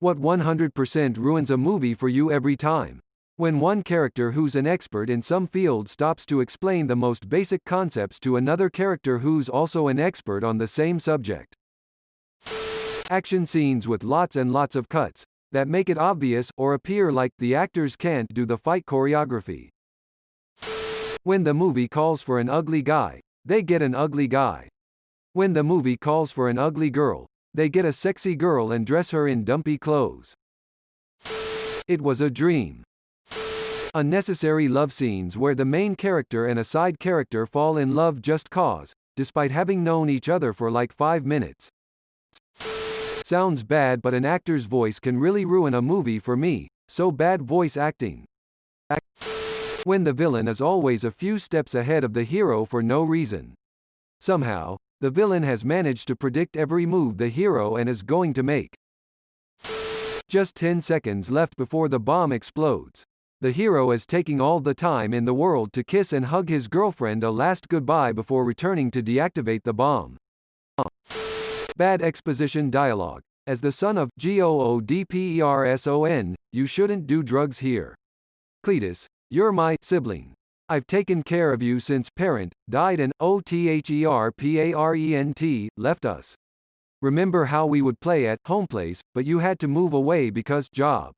What 100% ruins a movie for you every time? When one character who's an expert in some field stops to explain the most basic concepts to another character who's also an expert on the same subject. Action scenes with lots and lots of cuts that make it obvious or appear like the actors can't do the fight choreography. When the movie calls for an ugly guy, they get an ugly guy. When the movie calls for an ugly girl, they get a sexy girl and dress her in dumpy clothes. It was a dream. Unnecessary love scenes where the main character and a side character fall in love just cause, despite having known each other for like 5 minutes. Sounds bad, but an actor's voice can really ruin a movie for me, so bad voice acting. When the villain is always a few steps ahead of the hero for no reason. Somehow, the villain has managed to predict every move the hero and is going to make. Just 10 seconds left before the bomb explodes. The hero is taking all the time in the world to kiss and hug his girlfriend a last goodbye before returning to deactivate the bomb. Bad exposition dialogue. As the son of Goodperson, you shouldn't do drugs here. Cletus, you're my sibling. I've taken care of you since parent died and Otherparent left us. Remember how we would play at home place, but you had to move away because job.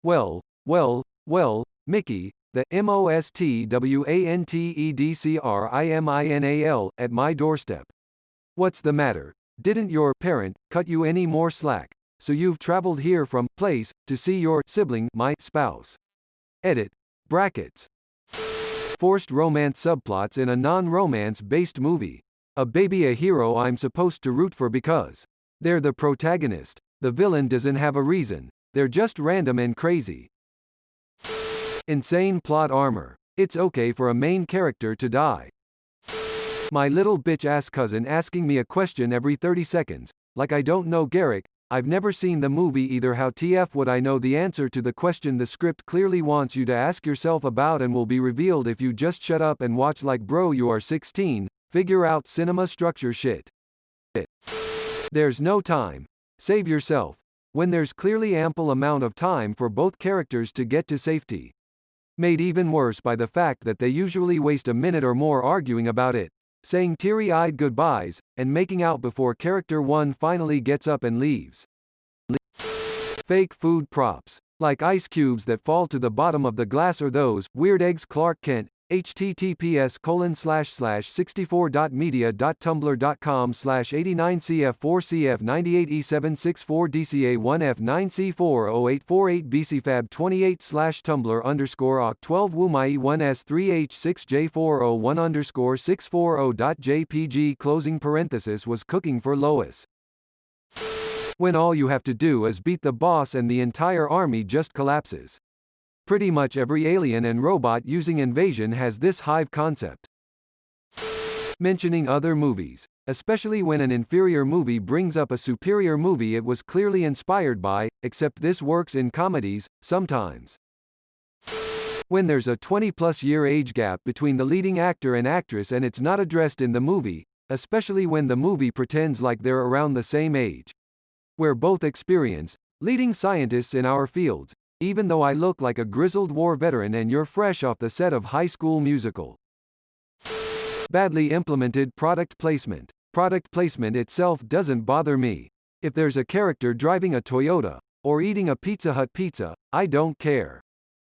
Well, Mickey, the MOSTWANTEDCRIMINAL at my doorstep. What's the matter? Didn't your parent cut you any more slack? So you've traveled here from place to see your sibling, my spouse. Edit. Brackets. Forced romance subplots in a non-romance based movie. A baby a hero I'm supposed to root for because they're the protagonist. The villain doesn't have a reason. They're just random and crazy. Insane plot armor. It's okay for a main character to die. My little bitch-ass cousin asking me a question every 30 seconds, like I don't know Garrick. I've never seen the movie either. How TF would I know the answer to the question the script clearly wants you to ask yourself about and will be revealed if you just shut up and watch like bro you are 16, figure out cinema structure shit. There's no time. Save yourself. When there's clearly ample amount of time for both characters to get to safety. Made even worse by the fact that they usually waste a minute or more arguing about it, saying teary-eyed goodbyes, and making out before character 1 finally gets up and leaves. Fake food props. Like ice cubes that fall to the bottom of the glass or those weird eggs Clark Kent, https://69C-F4CF98E764DCA1F9C40848BCFAB28/12WUMAE1S3H6J4010_640.jpg closing parenthesis was cooking for Lois. When all you have to do is beat the boss and the entire army just collapses. Pretty much every alien and robot using invasion has this hive concept. Mentioning other movies, especially when an inferior movie brings up a superior movie it was clearly inspired by, except this works in comedies, sometimes. When there's a 20-plus year age gap between the leading actor and actress and it's not addressed in the movie, especially when the movie pretends like they're around the same age. We're both experienced, leading scientists in our fields, even though I look like a grizzled war veteran and you're fresh off the set of High School Musical. Badly implemented product placement. Product placement itself doesn't bother me. If there's a character driving a Toyota, or eating a Pizza Hut pizza, I don't care.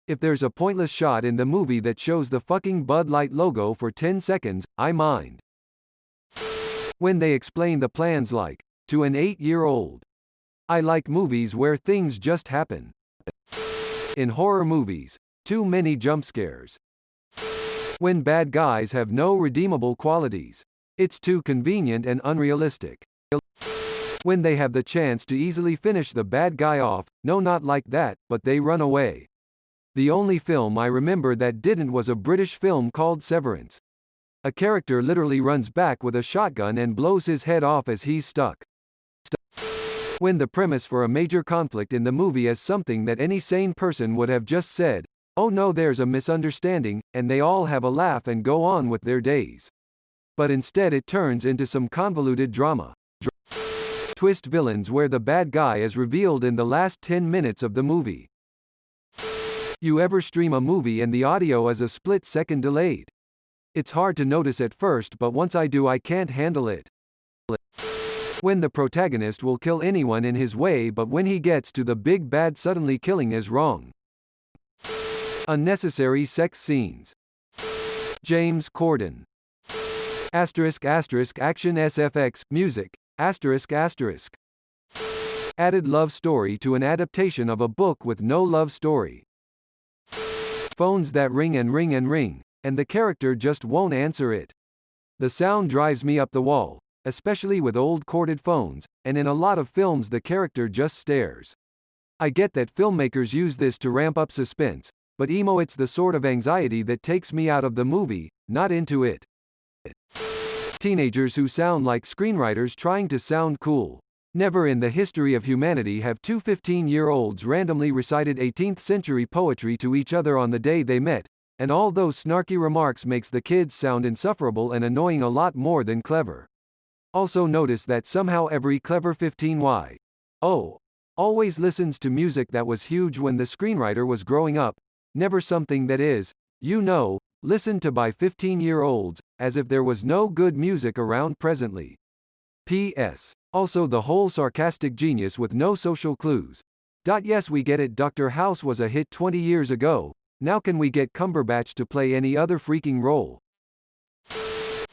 If there's a pointless shot in the movie that shows the fucking Bud Light logo for 10 seconds, I mind. When they explain the plans like, to an 8-year-old. I like movies where things just happen. In horror movies, too many jump scares. When bad guys have no redeemable qualities. It's too convenient and unrealistic. When they have the chance to easily finish the bad guy off, no not like that, but they run away. The only film I remember that didn't was a British film called Severance. A character literally runs back with a shotgun and blows his head off as he's stuck. When the premise for a major conflict in the movie is something that any sane person would have just said, oh no there's a misunderstanding, and they all have a laugh and go on with their days. But instead it turns into some convoluted drama. twist villains where the bad guy is revealed in the last 10 minutes of the movie. You ever stream a movie and the audio is a split-second delayed? It's hard to notice at first, but once I do I can't handle it. When the protagonist will kill anyone in his way, but when he gets to the big bad suddenly killing is wrong. Unnecessary sex scenes. James Corden. Asterisk asterisk action SFX music asterisk asterisk. Added love story to an adaptation of a book with no love story. Phones that ring and ring and ring, and the character just won't answer it. The sound drives me up the wall, especially with old corded phones, and in a lot of films the character just stares. I get that filmmakers use this to ramp up suspense, but it's the sort of anxiety that takes me out of the movie, not into it. Teenagers who sound like screenwriters trying to sound cool. Never in the history of humanity have two 15-year-olds randomly recited 18th-century poetry to each other on the day they met, and all those snarky remarks makes the kids sound insufferable and annoying a lot more than clever. Also notice that somehow every clever 15Y always listens to music that was huge when the screenwriter was growing up, never something that is, listened to by 15-year-olds, as if there was no good music around presently. P.S. Also the whole sarcastic genius with no social clues. Yes, we get it, Dr. House was a hit 20 years ago, now can we get Cumberbatch to play any other freaking role?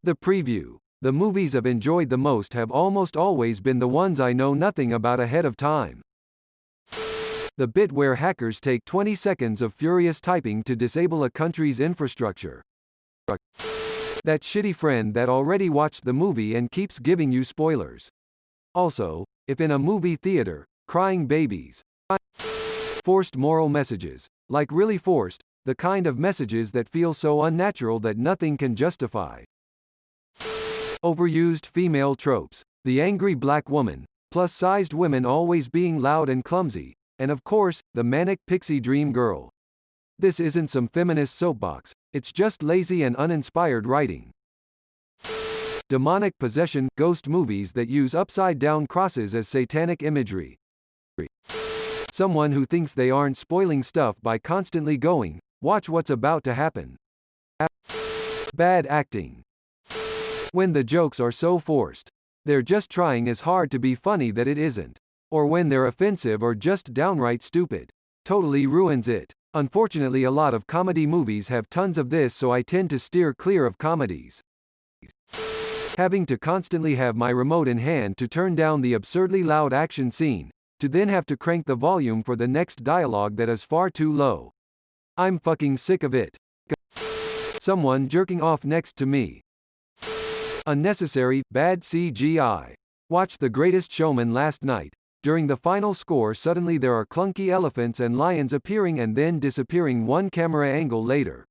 The preview. The movies I've enjoyed the most have almost always been the ones I know nothing about ahead of time. The bit where hackers take 20 seconds of furious typing to disable a country's infrastructure. That shitty friend that already watched the movie and keeps giving you spoilers. Also, if in a movie theater, crying babies. Forced moral messages, like really forced, the kind of messages that feel so unnatural that nothing can justify. Overused female tropes, the angry black woman, plus-sized women always being loud and clumsy, and of course, the manic pixie dream girl. This isn't some feminist soapbox, it's just lazy and uninspired writing. Demonic possession, ghost movies that use upside-down crosses as satanic imagery. Someone who thinks they aren't spoiling stuff by constantly going, watch what's about to happen. Bad acting. When the jokes are so forced. They're just trying as hard to be funny that it isn't. Or when they're offensive or just downright stupid. Totally ruins it. Unfortunately, a lot of comedy movies have tons of this, so I tend to steer clear of comedies. Having to constantly have my remote in hand to turn down the absurdly loud action scene, to then have to crank the volume for the next dialogue that is far too low. I'm fucking sick of it. Someone jerking off next to me. Unnecessary, bad CGI. Watched The Greatest Showman last night. During the final score, suddenly there are clunky elephants and lions appearing and then disappearing one camera angle later.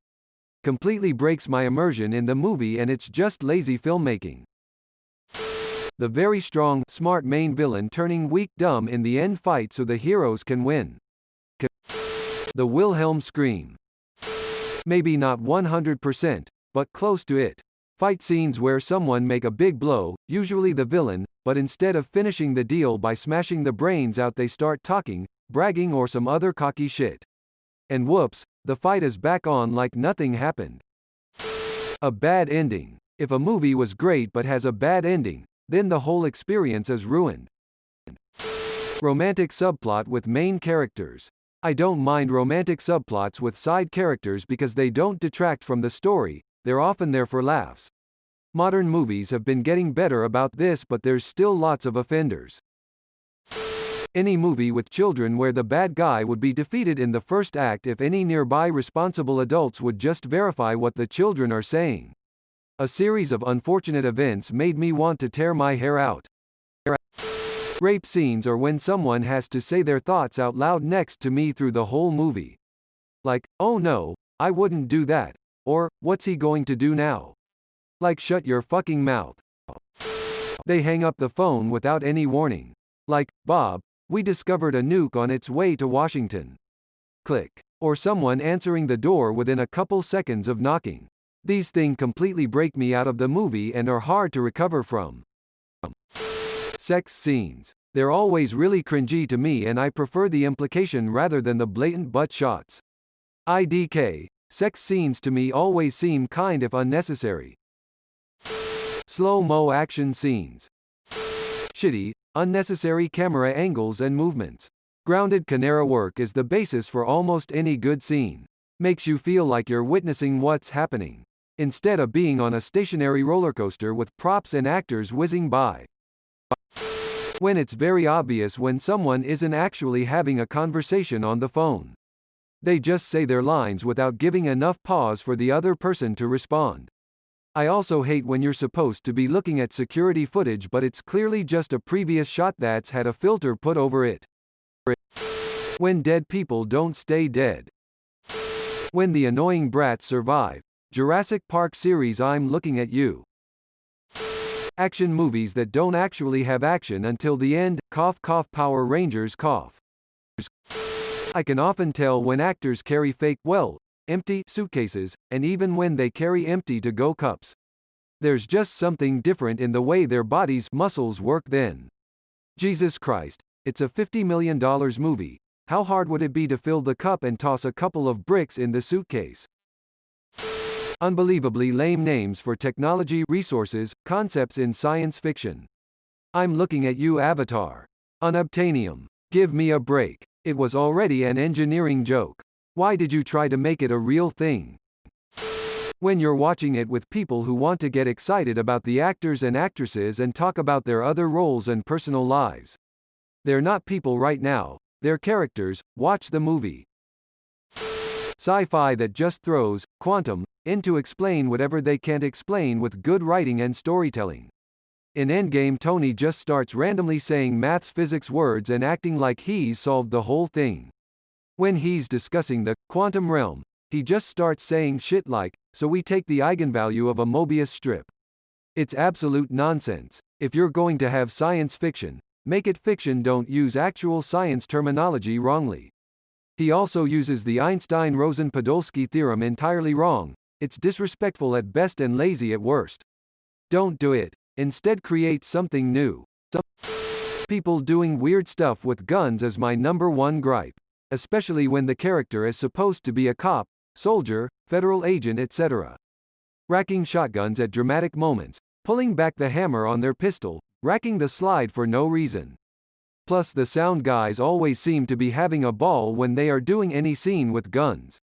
Completely breaks my immersion in the movie, and it's just lazy filmmaking. The very strong, smart main villain turning weak dumb in the end fight so the heroes can win. The Wilhelm Scream. Maybe not 100%, but close to it. Fight scenes where someone make a big blow, usually the villain, but instead of finishing the deal by smashing the brains out they start talking, bragging or some other cocky shit. And whoops, the fight is back on like nothing happened. A bad ending. If a movie was great but has a bad ending, then the whole experience is ruined. Romantic subplot with main characters. I don't mind romantic subplots with side characters because they don't detract from the story, they're often there for laughs. Modern movies have been getting better about this, but there's still lots of offenders. Any movie with children where the bad guy would be defeated in the first act if any nearby responsible adults would just verify what the children are saying. A series of unfortunate events made me want to tear my hair out. Rape scenes or when someone has to say their thoughts out loud next to me through the whole movie. Like, oh no, I wouldn't do that. Or, what's he going to do now? Like, shut your fucking mouth. They hang up the phone without any warning. Like, Bob, we discovered a nuke on its way to Washington. Click. Or someone answering the door within a couple seconds of knocking. These things completely break me out of the movie and are hard to recover from. Sex scenes. They're always really cringy to me and I prefer the implication rather than the blatant butt shots. IDK. Sex scenes to me always seem kind of unnecessary. Slow-mo action scenes. Shitty, unnecessary camera angles and movements. Grounded camera work is the basis for almost any good scene. Makes you feel like you're witnessing what's happening, instead of being on a stationary roller coaster with props and actors whizzing by. When it's very obvious when someone isn't actually having a conversation on the phone. They just say their lines without giving enough pause for the other person to respond. I also hate when you're supposed to be looking at security footage but it's clearly just a previous shot that's had a filter put over it. When dead people don't stay dead. When the annoying brats survive. Jurassic Park series I'm looking at you. Action movies that don't actually have action until the end, cough cough Power Rangers cough. I can often tell when actors carry fake, empty suitcases, and even when they carry empty to-go cups. There's just something different in the way their bodies' muscles work then. Jesus Christ, it's a $50 million movie. How hard would it be to fill the cup and toss a couple of bricks in the suitcase? Unbelievably lame names for technology, resources, concepts in science fiction. I'm looking at you, Avatar. Unobtainium. Give me a break. It was already an engineering joke. Why did you try to make it a real thing? When you're watching it with people who want to get excited about the actors and actresses and talk about their other roles and personal lives. They're not people right now, they're characters. Watch the movie. Sci-fi that just throws quantum in to explain whatever they can't explain with good writing and storytelling. In Endgame, Tony just starts randomly saying maths physics words and acting like he's solved the whole thing. When he's discussing the quantum realm, he just starts saying shit like, so we take the eigenvalue of a Mobius strip. It's absolute nonsense. If you're going to have science fiction, make it fiction, don't use actual science terminology wrongly. He also uses the Einstein-Rosen-Podolsky theorem entirely wrong. It's disrespectful at best and lazy at worst. Don't do it. Instead create something new. People doing weird stuff with guns is my number one gripe. Especially when the character is supposed to be a cop, soldier, federal agent, etc. Racking shotguns at dramatic moments, pulling back the hammer on their pistol, racking the slide for no reason. Plus the sound guys always seem to be having a ball when they are doing any scene with guns.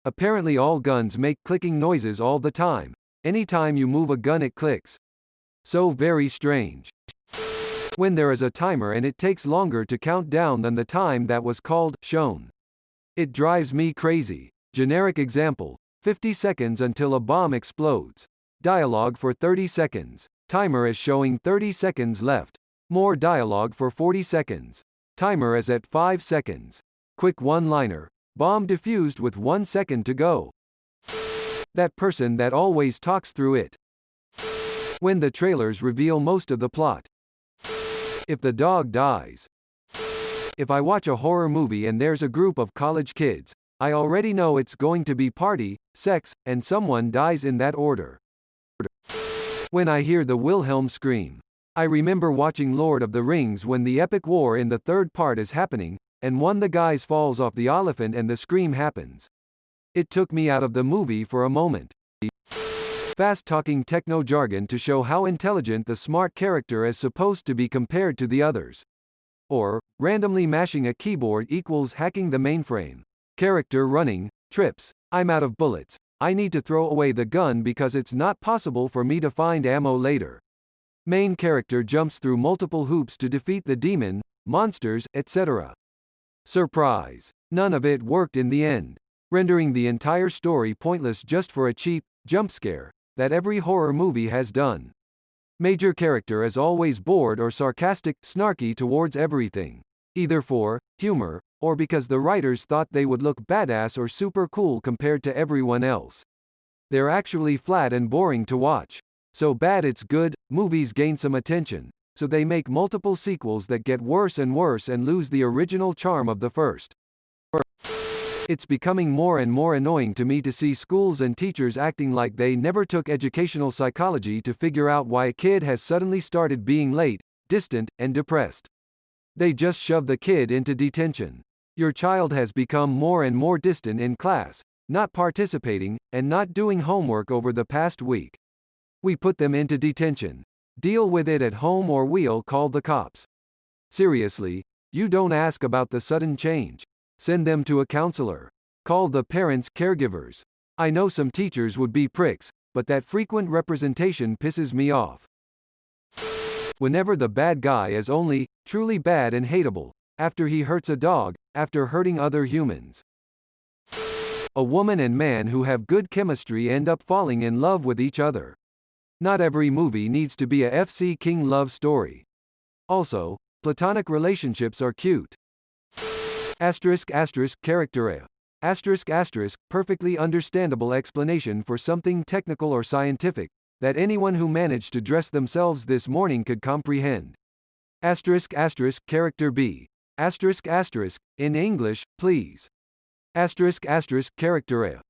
Apparently all guns make clicking noises all the time. Anytime you move a gun it clicks. So very strange. When there is a timer and it takes longer to count down than the time that was shown. It drives me crazy. Generic example, 50 seconds until a bomb explodes. Dialogue for 30 seconds. Timer is showing 30 seconds left. More dialogue for 40 seconds. Timer is at 5 seconds. Quick one-liner. Bomb defused with 1 second to go. That person that always talks through it. When the trailers reveal most of the plot. If the dog dies. If I watch a horror movie and there's a group of college kids, I already know it's going to be party, sex, and someone dies in that order. When I hear the Wilhelm Scream. I remember watching Lord of the Rings when the epic war in the third part is happening, and one of the guys falls off the elephant and the scream happens. It took me out of the movie for a moment. Fast-talking techno jargon to show how intelligent the smart character is supposed to be compared to the others. Or, randomly mashing a keyboard equals hacking the mainframe. Character running, trips. I'm out of bullets. I need to throw away the gun because it's not possible for me to find ammo later. Main character jumps through multiple hoops to defeat the demon, monsters, etc. Surprise. None of it worked in the end, rendering the entire story pointless just for a cheap jump scare that every horror movie has done. Major character is always bored or sarcastic, snarky towards everything, either for humor or because the writers thought they would look badass or super cool compared to everyone else. They're actually flat and boring to watch. So bad it's good. Movies gain some attention, so they make multiple sequels that get worse and worse and lose the original charm of the first. It's becoming more and more annoying to me to see schools and teachers acting like they never took educational psychology to figure out why a kid has suddenly started being late, distant, and depressed. They just shove the kid into detention. Your child has become more and more distant in class, not participating, and not doing homework over the past week. We put them into detention. Deal with it at home or we'll call the cops. Seriously, you don't ask about the sudden change. Send them to a counselor. Call the parents' caregivers. I know some teachers would be pricks, but that frequent representation pisses me off. Whenever the bad guy is only truly bad and hateable, after he hurts a dog, after hurting other humans. A woman and man who have good chemistry end up falling in love with each other. Not every movie needs to be a FC King love story. Also, platonic relationships are cute. Character A. Perfectly understandable explanation for something technical or scientific, that anyone who managed to dress themselves this morning could comprehend. Character B. In English, please. Character A.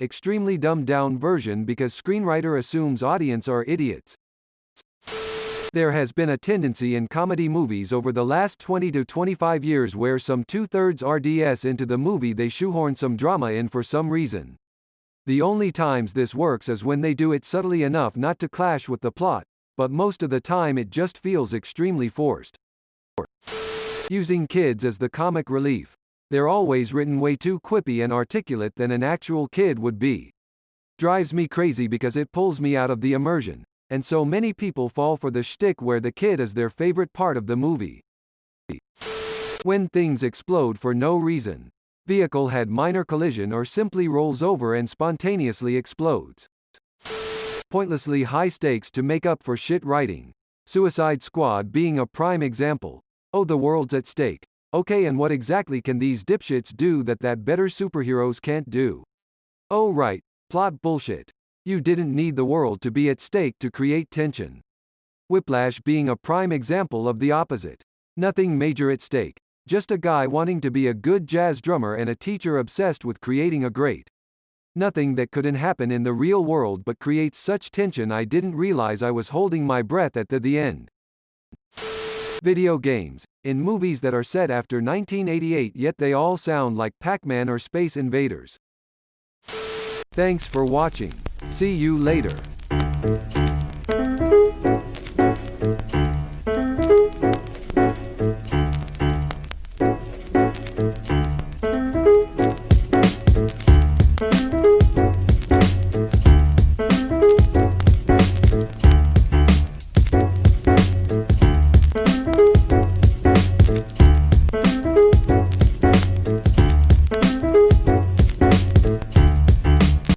Extremely dumbed down version because screenwriter assumes audience are idiots. There has been a tendency in comedy movies over the last 20 to 25 years where some 2/3 RDS into the movie they shoehorn some drama in for some reason. The only times this works is when they do it subtly enough not to clash with the plot, but most of the time it just feels extremely forced. Using kids as the comic relief. They're always written way too quippy and articulate than an actual kid would be. Drives me crazy because it pulls me out of the immersion, and so many people fall for the shtick where the kid is their favorite part of the movie. When things explode for no reason. Vehicle had minor collision or simply rolls over and spontaneously explodes. Pointlessly high stakes to make up for shit writing. Suicide Squad being a prime example. Oh, the world's at stake. Okay, and what exactly can these dipshits do that better superheroes can't do? Oh right, plot bullshit. You didn't need the world to be at stake to create tension. Whiplash being a prime example of the opposite. Nothing major at stake. Just a guy wanting to be a good jazz drummer and a teacher obsessed with creating a great. Nothing that couldn't happen in the real world but creates such tension I didn't realize I was holding my breath at the end. Video games. In movies that are set after 1988 yet they all sound like Pac-Man or Space Invaders. Thanks for watching. See you later.